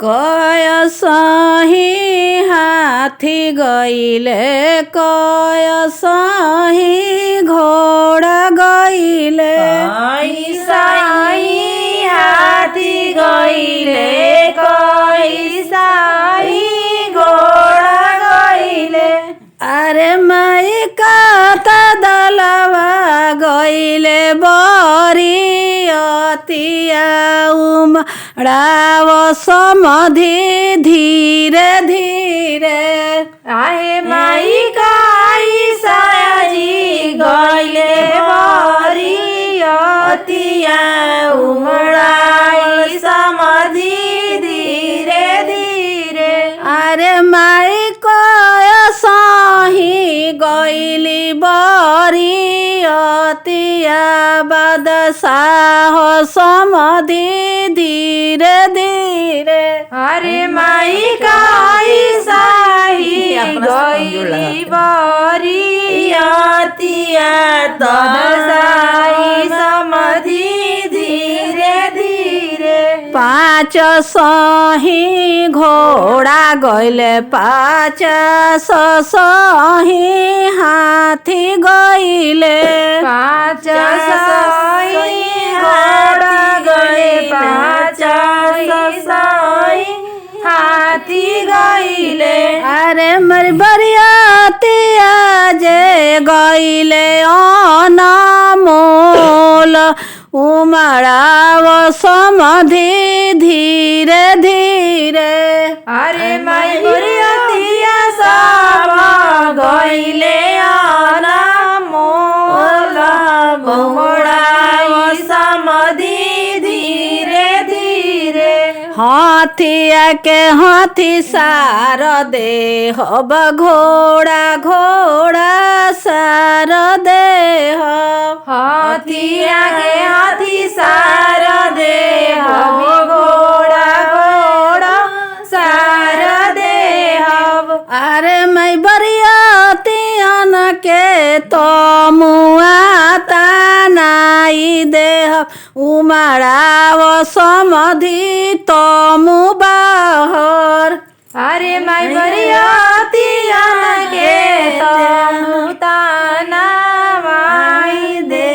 कय सही हाथी गईले कय सही घोड़ा गईले सही हाथी गईले सही घोड़ा गईले। अरे माई काता दलवा गईले बरियतिया उमड़ाव समधि धीरे धीरे। आहे माई काई सायाजी गईले बरियतिया उमड़ाई समधि धीरे धीरे। अरे माई कय सही गईली बरियतिया बादशाह समधि धीरे धीरे। अरे माई काई साही गईली बरियतिया बादशाही समधि धीरे धीरे। पाँच सही घोड़ा गईले पाँच सही हाथी गईले पाँच सही घोड़ा गईले पाँच सही हाथी गईले। अरे मर बरियतिया जे गईले अनमोल उमड़ाव समधि धीरे धीरे। अरे माई बरियतिया सब गईले अनमोल उमड़ाई समधि धीरे धीरे। हाथिया के हाथी सार देह घोड़ा घोड़ा सार देह। हाथिया के हाथी सारा देह घोड़ा घोड़ा सारा देह। अरे मैं बरियतियन के तो मुआ तानाई देह उमड़ाव समधि तो मुबाहर। अरे माई बरियतिया के ताना माई दे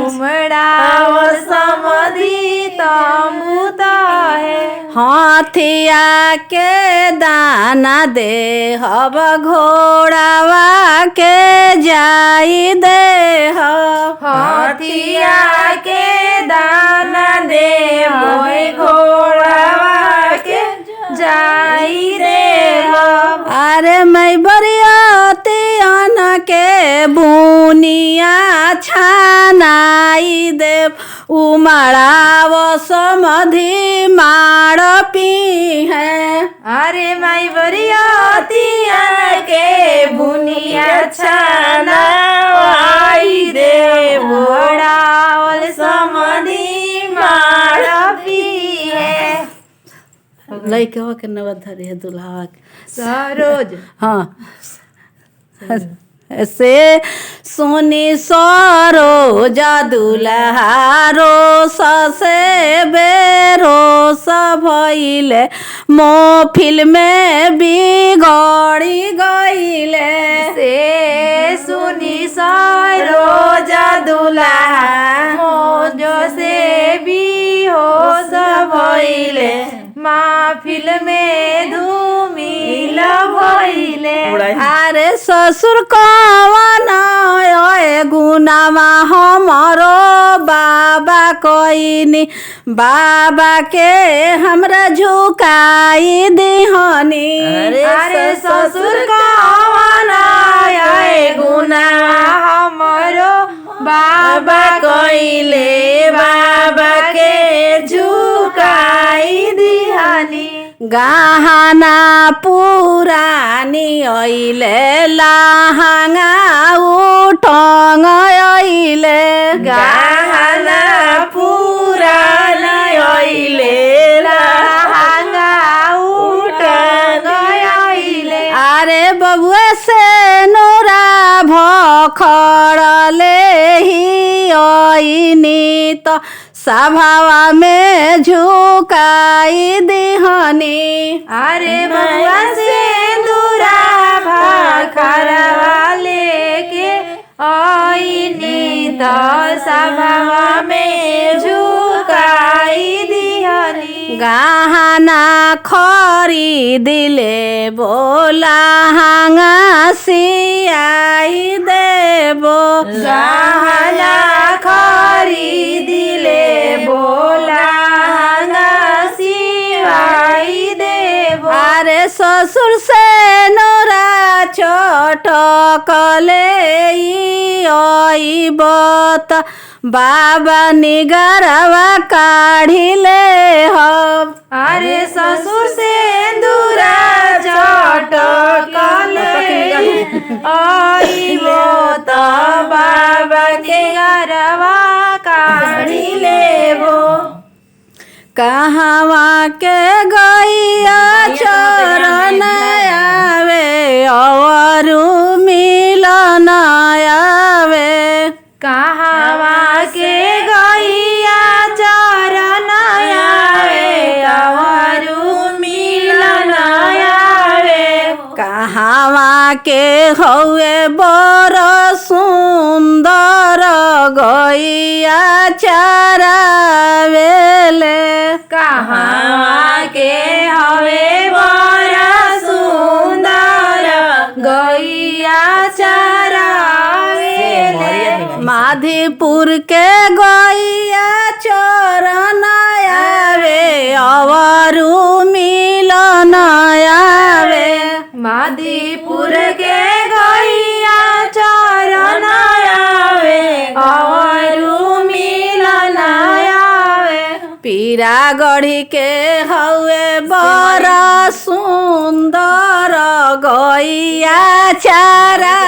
उमड़ाव समधि तमुता है। हाथिया के दाना देह घोड़ावा के जाई देह। हाथिया के दाना दे घोड़ा के जाई देह। अरे मैं बरियतियन के बुनिया छानाई देव उमड़ाव समधि माड़ पी है। अरे माई बरियतिया के बुनिया छाना आई दे घोड़ावल समधि माड़ पी है। लइके के नवधरी है दुल्हा के सरोज। हाँ से सोनी सरोज दुल्हारो ससे बेरोस भइले मोफिल में बिगड़ी गईले। से सुनी सरोज दुल्हा मोजो से भी हो भइले महफिल में धूमिल भइले। अरे ससुर कवन गुनामा हमरो बाबा कोइनी बाबा के हमरा झुकाई दिहनी। अरे ससुर कवन गुना हमरो बाबा कोइले बाबा के झुकाई दिहनी। गहना पुरानी अइले लहंगा उठंग अइले। गहना पुरान अइले लहंगा उठंग अइले। अरे बबुआ से नोरा भखड़ले ही अइनी तो सभावा में झुकाई दिहनी। सभा में झुकाई दिहनी गहना खरीदिले बोला हांगा सियाई देबो गहना खरीदिले बोला सिवाई देबो अरे ससुर से नोरा छोट कले बत बाबा निगरवा काढ़िले हम अरे ससुर से दूरा चोट कले आइबो त बाबा के गरवा काढ़ी लेबो कहवा के गैया चरण आवे अवरु मिलन आवे कहवा के गैया चरण आवे अवरु मिलन आवे कहवा के हौए बर सुंदर गैया चरावेले कहवा के हवे बड़ा सुंदर गैया चरावेले माधीपुर के गैया चरण आवे अवरु मिलन आवे मादीपुर के गैया चरण आवे अवरु मिलन आवे पीरा गढ़ी के हौए बड़ा सुंदर गैया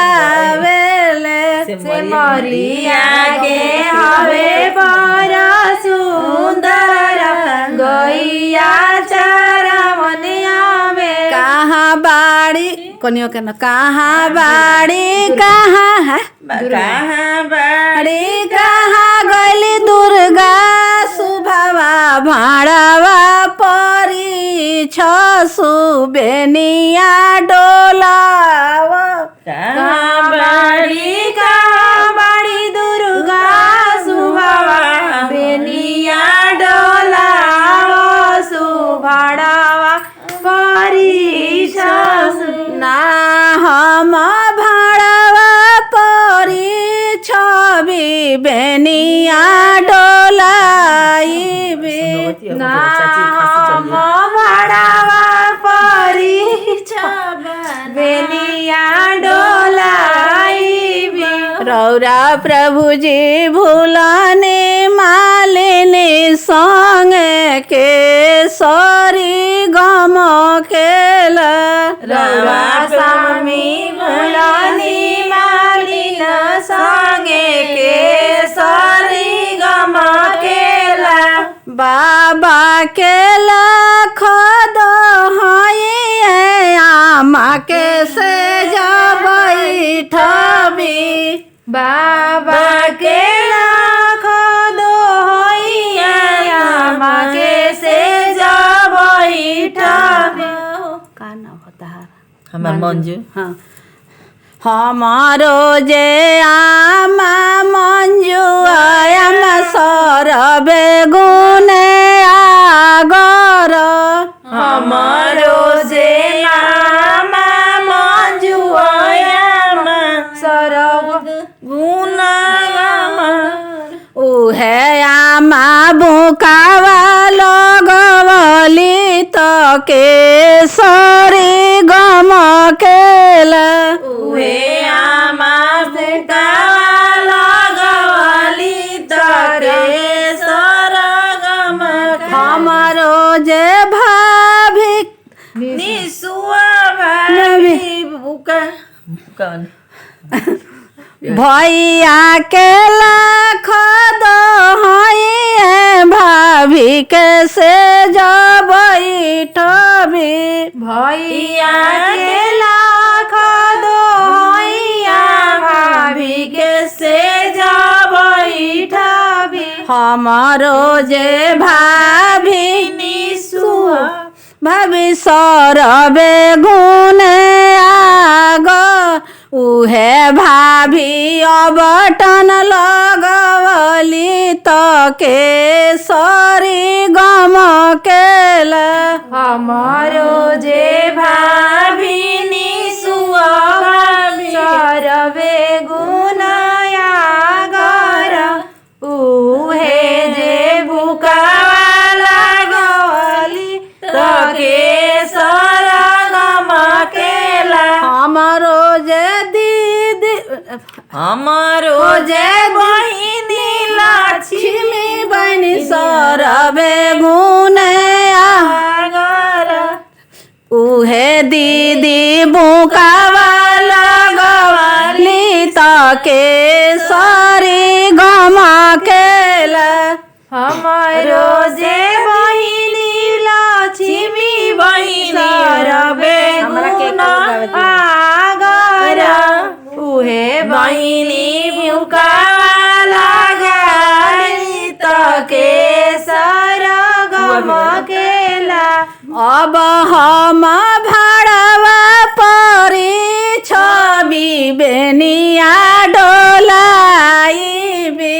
चरावेले से मरिया के हवे बड़ा सुंदर गैया चरावन आवे कहाँ बाड़ी कोनियो के न कहाँ बाड़ी कहाँ है कहाँ बाड़ी कहाँ गली दुर्गा सुभवा भाड़वा परी छसु बेनिया डोलावा कहाँ बाड़ी दुर्गा सुभावा बेनिया डोलावा सुभाड़ावा परिछस ना हम भाड़वा परी छवि बेनिया डोलाइबे नाम भाड़ावा परिछब बेनिया डोलाइबे रौरा प्रभुजी भूलने मालिनी संग के सरी गम केल रवा स्वामी भुलानी मालिन संगे के सरी गम केला बाबा के लख दहई आमा के से जबैठबी बाबा के लाख दोहैया माके से जब का नाम होता है हमार मंजू हाँ हमारो जे आमा मंजू आम सरबे गुने आगर हमारो जे आमा मंजुआयामा सरब गुनागामा उहे आमा बुकावा लगवली तो केसरी गम केल उहे आमा बुकावा लगवली तके सरगम हमारो जे भाभी निसुआ भाभी बुका कौन भैया के लाख दहई भाभी के से जब बैठबी भैया के लाख दोहैया भाभी के से जब बैठबी हमारो जे भाभी निसुआ भाभी सरबे गुने आग उहे भाभी भाभी अबटन लगवली त केसरी गमकेल हमारो जे भाभिनी सुहावी सरवे गुनाया गर उहे जे भुकावाला गवली तके सर गमकेला हमारो जे दीदी हमारो जे बहिनी लक्ष्मी बनी सरवे गुनया गर उहे दीदी बुकावाला गवली त केसरी गमकेला हमारो जे बहिनी लक्ष्मी बहिनी सरवे आगर उहे बहिनी भुकावाला गाली तके सर गमकेला अब हम भाड़वा परी छवि बेनिया डोलाइबी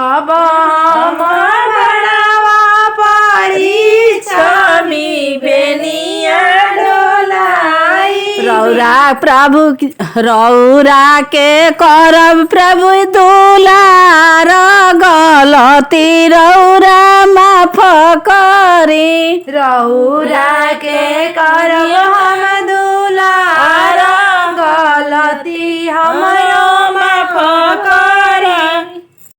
अब हम बड़ावा परी छमी बेनिया डोलाई रौरा के करब प्रभु दुलार गलती रौरा माफ करी रौरा के करियो हम दुलार